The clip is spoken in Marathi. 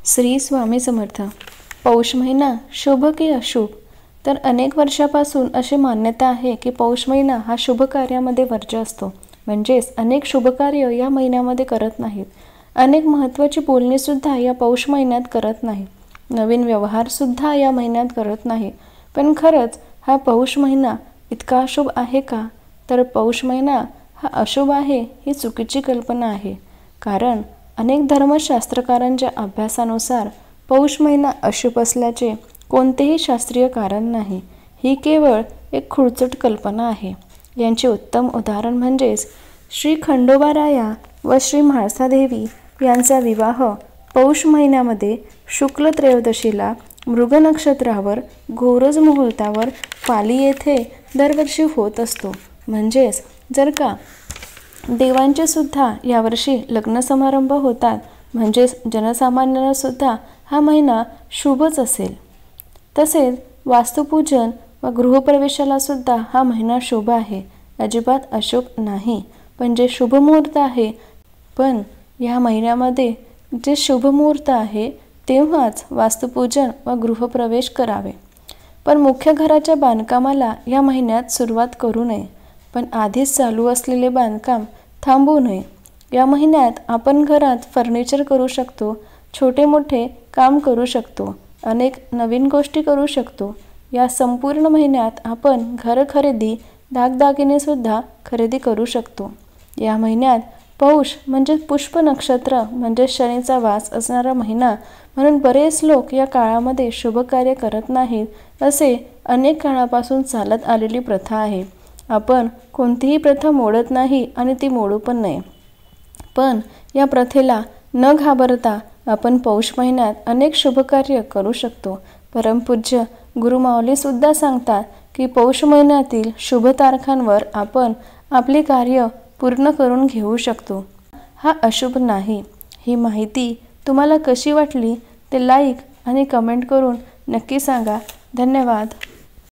श्री स्वामी समर्थ। पौष महिना शुभ की अशुभ? तर अनेक वर्षापासून अशी मान्यता आहे की पौष महिना हा शुभ कार्यामध्ये वर्ज्य असतो। म्हणजेच अनेक शुभ कार्य या महिन्यामध्ये करत नाहीत। अनेक महत्त्वाची बोलणीसुद्धा या पौष महिन्यात करत नाहीत। नवीन व्यवहारसुद्धा या महिन्यात करत नाही। पण खरंच हा पौष महिना इतका अशुभ आहे का? तर पौष महिना हा अशुभ आहे ही चुकीची कल्पना आहे। कारण अनेक धर्मशास्त्रकारांच्या अभ्यासानुसार पौष महिना अशुभ असल्याचे कोणतेही शास्त्रीय कारण नाही। ही केवळ एक खुळचट कल्पना आहे। यांचे उत्तम उदाहरण म्हणजेच श्री खंडोबाराया व श्री म्हाळसादेवी यांचा विवाह पौष महिन्यामध्ये शुक्ल त्रयोदशीला मृग नक्षत्रावर गोरज मुहूर्तावर पाली येथे दरवर्षी होत असतो। म्हणजेच जर का देवांचे सुद्धा यावर्षी लग्न समारंभ होतात, म्हणजेच जनसामान्यांना सुद्धा हा महिना शुभच असेल। तसेच वास्तुपूजन व गृहप्रवेशाला सुद्धा हा महिना शुभ आहे, अजिबात अशुभ नाही। पण जे शुभ मुहूर्त आहे, पण या महिन्यामध्ये जे शुभ मुहूर्त आहे तेव्हाच वास्तुपूजन व गृहप्रवेश करावे। पण मुख्य घराच्या बांधकामाला या महिन्यात सुरुवात करू नये। पण आधीच चालू असलेले बांधकाम थांबवू नये। या महिन्यात आपण घरात फर्निचर करू शकतो, छोटे मोठे काम करू शकतो, अनेक नवीन गोष्टी करू शकतो। या संपूर्ण महिन्यात आपण घर खरेदी, दागदागिने सुद्धा खरेदी करू शकतो। या महिन्यात पौष म्हणजे पुष्प नक्षत्र म्हणजे शनीचा वास असणारा महिना, म्हणून बरेच लोक या काळामध्ये शुभ कार्य करत नाहीत। असे अनेक काळापासून चालत आलेली प्रथा आहे। आपण कोणतीही प्रथा मोडत नाही आणि ती मोडू पण नये। पण या प्रथेला न घाबरता आपण पौष महिन्यात अनेक शुभ कार्य करू शकतो। परमपूज्य गुरुमाऊली सुद्धा सांगतात की पौष महिन्यातील शुभ तारखांवर आपण आपली कार्य पूर्ण करून घेऊ शकतो। हा अशुभ नाही। ही माहिती तुम्हाला कशी वाटली ते लाईक आणि कमेंट करून नक्की सांगा। धन्यवाद।